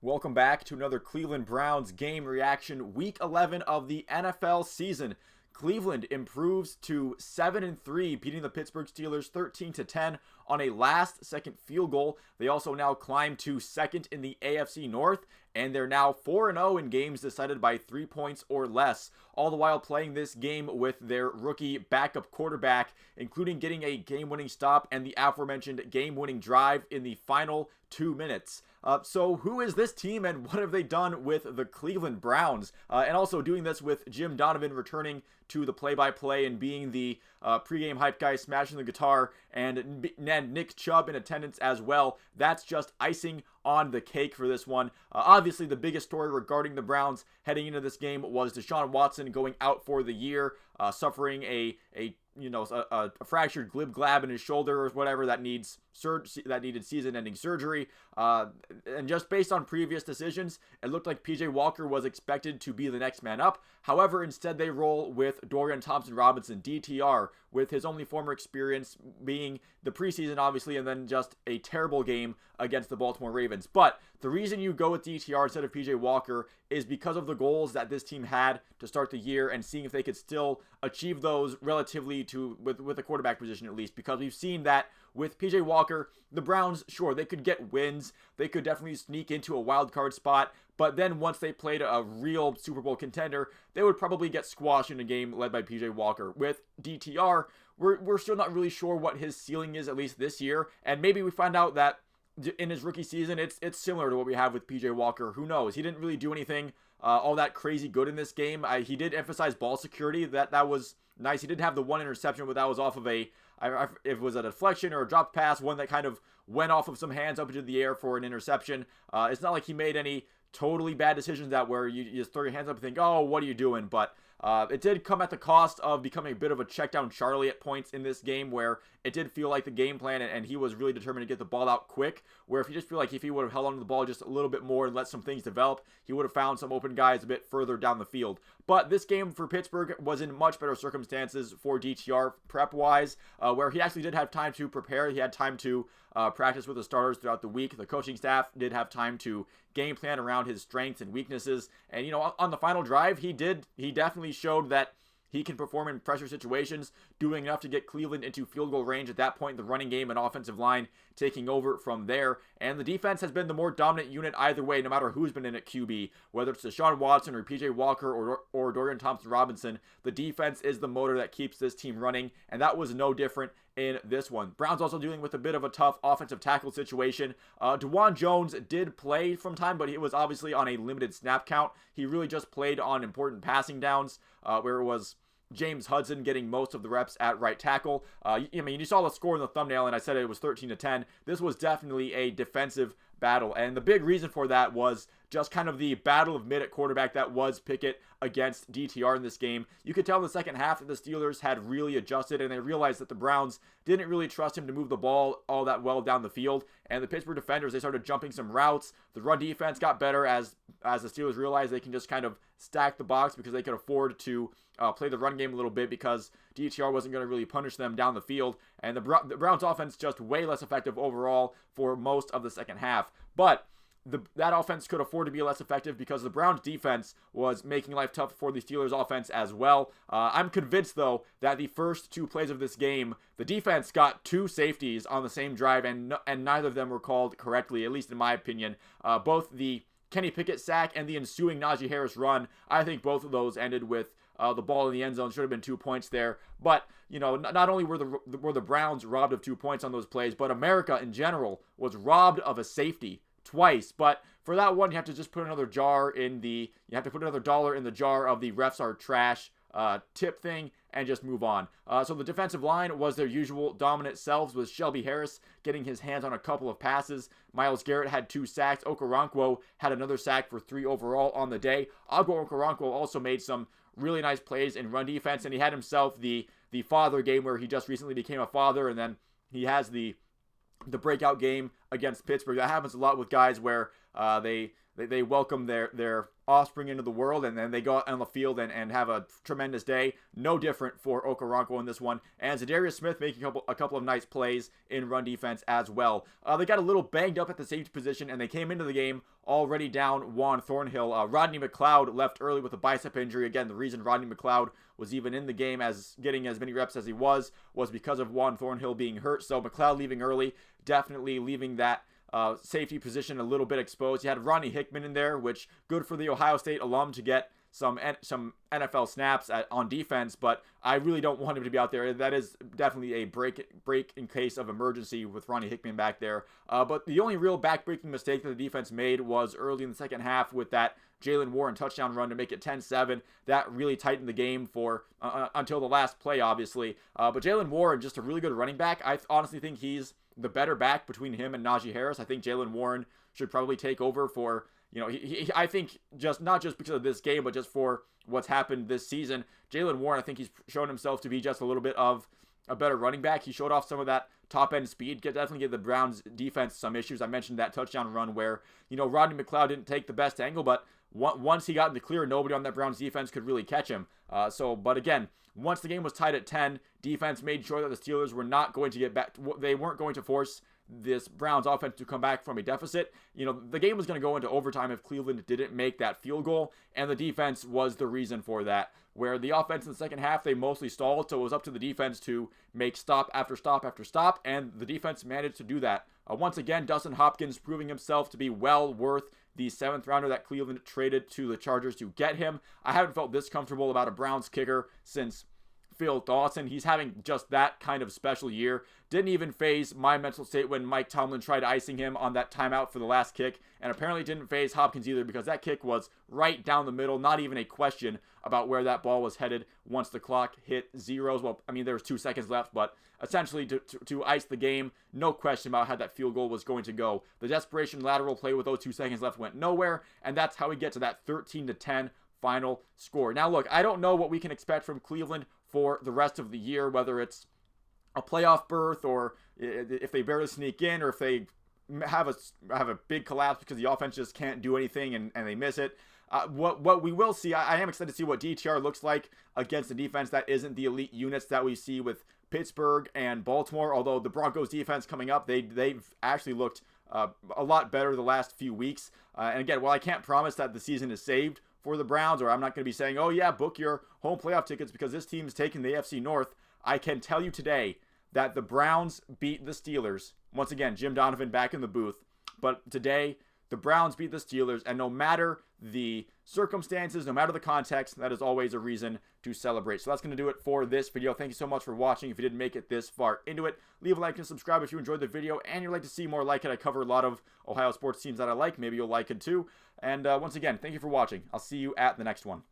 Welcome back to another Cleveland Browns game reaction, week 11 of the NFL season. Cleveland improves to 7-3, beating the Pittsburgh Steelers 13-10 on a last-second field goal. They also now climb to second in the AFC North, and they're now 4-0 in games decided by 3 points or less, all the while playing this game with their rookie backup quarterback, including getting a game-winning stop and the aforementioned game-winning drive in the final 2 minutes. So who is this team and what have they done with the Cleveland Browns? And also doing this with Jim Donovan returning to the play-by-play and being the pregame hype guy, smashing the guitar, and Nick Chubb in attendance as well. That's just icing on the cake for this one. Obviously, the biggest story regarding the Browns heading into this game was Deshaun Watson going out for the year, suffering a fractured glib glab in his shoulder or whatever that needed season-ending surgery. And just based on previous decisions, it looked like PJ Walker was expected to be the next man up. However, instead they roll with Dorian Thompson-Robinson, DTR, with his only former experience being the preseason, obviously, and then just a terrible game against the Baltimore Ravens. But the reason you go with DTR instead of PJ Walker is because of the goals that this team had to start the year and seeing if they could still achieve those relatively with the quarterback position at least, because we've seen that with PJ Walker, the Browns, sure, they could get wins. They could definitely sneak into a wild card spot. But then once they played a real Super Bowl contender, they would probably get squashed in a game led by PJ Walker. With DTR, we're still not really sure what his ceiling is, at least this year. And maybe we find out that in his rookie season, it's similar to what we have with PJ Walker. Who knows? He didn't really do anything all that crazy good in this game. He did emphasize ball security. That was nice. He did have the one interception, but that was off of if it was a deflection or a dropped pass, one that kind of went off of some hands up into the air for an interception. It's not like he made any totally bad decisions that where you just throw your hands up and think, oh, what are you doing? But it did come at the cost of becoming a bit of a check down Charlie at points in this game, where it did feel like the game plan and he was really determined to get the ball out quick, where if you just feel like if he would have held onto the ball just a little bit more and let some things develop, he would have found some open guys a bit further down the field. But this game for Pittsburgh was in much better circumstances for DTR prep-wise, where he actually did have time to prepare. He had time to practice with the starters throughout the week. The coaching staff did have time to game plan around his strengths and weaknesses. And, on the final drive, he definitely showed that he can perform in pressure situations, doing enough to get Cleveland into field goal range at that point, the running game and offensive line taking over from there. And the defense has been the more dominant unit either way, no matter who's been in at QB, whether it's Deshaun Watson or PJ Walker or Dorian Thompson-Robinson. The defense is the motor that keeps this team running, and that was no different in this one. Browns also dealing with a bit of a tough offensive tackle situation. DeJuan Jones did play from time, but he was obviously on a limited snap count. He really just played on important passing downs, where it was James Hudson getting most of the reps at right tackle. You saw the score in the thumbnail, and I said it was 13-10. This was definitely a defensive battle, and the big reason for that was just kind of the battle of mid at quarterback that was Pickett against DTR in this game. You could tell in the second half that the Steelers had really adjusted, and they realized that the Browns didn't really trust him to move the ball all that well down the field, and the Pittsburgh defenders, they started jumping some routes. The run defense got better as the Steelers realized they can just kind of stack the box because they could afford to play the run game a little bit because DTR wasn't going to really punish them down the field, and the Browns offense just way less effective overall for most of the second half. But that offense could afford to be less effective because the Browns defense was making life tough for the Steelers offense as well. I'm convinced, though, that the first 2 plays of this game, the defense got 2 safeties on the same drive, and neither of them were called correctly, at least in my opinion. Both the Kenny Pickett sack and the ensuing Najee Harris run, I think both of those ended with the ball in the end zone. Should have been 2 points there. But, not only were the Browns robbed of 2 points on those plays, but America in general was robbed of a safety twice. But for that one, you have to just put another dollar in the jar of the refs are trash tip thing and just move on. So the defensive line was their usual dominant selves, with Shelby Harris getting his hands on a couple of passes. Myles Garrett had 2 sacks. Okoronkwo had another sack for 3 overall on the day. Agbo Okoronkwo also made some really nice plays in run defense, and he had himself the father game where he just recently became a father, and then he has the breakout game against Pittsburgh. That happens a lot with guys where They welcome their offspring into the world, and then they go out on the field and have a tremendous day. No different for Okoronkwo in this one. And Zadarius Smith making a couple of nice plays in run defense as well. They got a little banged up at the safety position, and they came into the game already down Juan Thornhill. Rodney McLeod left early with a bicep injury. Again, the reason Rodney McLeod was even in the game as getting as many reps as he was because of Juan Thornhill being hurt. So McLeod leaving early, definitely leaving that safety position a little bit exposed. You had Ronnie Hickman in there, which good for the Ohio State alum to get some NFL snaps on defense, but I really don't want him to be out there. That is definitely a break in case of emergency with Ronnie Hickman back there. But the only real backbreaking mistake that the defense made was early in the second half with that Jalen Warren touchdown run to make it 10-7. That really tightened the game for until the last play, obviously. But Jalen Warren, just a really good running back. I honestly think he's the better back between him and Najee Harris. I think Jalen Warren should probably take over for, I think just not just because of this game, but just for what's happened this season. Jalen Warren, I think he's shown himself to be just a little bit of a better running back. He showed off some of that top end speed. Definitely give the Browns defense some issues. I mentioned that touchdown run where, Rodney McLeod didn't take the best angle, but once he got in the clear, nobody on that Browns defense could really catch him. But again, once the game was tied at 10, defense made sure that the Steelers were not going to get back. They weren't going to force this Browns offense to come back from a deficit. The game was going to go into overtime if Cleveland didn't make that field goal, and the defense was the reason for that. Where the offense in the second half, they mostly stalled, so it was up to the defense to make stop after stop after stop, and the defense managed to do that. Once again, Dustin Hopkins proving himself to be well worth the 7th rounder that Cleveland traded to the Chargers to get him. I haven't felt this comfortable about a Browns kicker since Phil Dawson. He's having just that kind of special year. Didn't even phase my mental state when Mike Tomlin tried icing him on that timeout for the last kick, and apparently didn't phase Hopkins either because that kick was right down the middle, not even a question about where that ball was headed once the clock hit zeros. Well, I mean, there was 2 seconds left, but essentially to ice the game, no question about how that field goal was going to go. The desperation lateral play with those 2 seconds left went nowhere, and that's how we get to that 13-10 final score. Now, look, I don't know what we can expect from Cleveland for the rest of the year, whether it's a playoff berth or if they barely sneak in or if they have a big collapse because the offense just can't do anything and they miss it. What we will see, I am excited to see what DTR looks like against a defense that isn't the elite units that we see with Pittsburgh and Baltimore, although the Broncos defense coming up, they've actually looked a lot better the last few weeks. And again, while I can't promise that the season is saved for the Browns, or I'm not going to be saying, oh yeah, book your home playoff tickets because this team's taking the AFC North, I can tell you today that the Browns beat the Steelers. Once again, Jim Donovan back in the booth. But today, the Browns beat the Steelers, and no matter the circumstances, no matter the context, that is always a reason to celebrate. So that's going to do it for this video. Thank you so much for watching. If you didn't make it this far into it, leave a like and subscribe if you enjoyed the video and you'd like to see more like it. I cover a lot of Ohio sports teams that I like. Maybe you'll like it too. And once again, thank you for watching. I'll see you at the next one.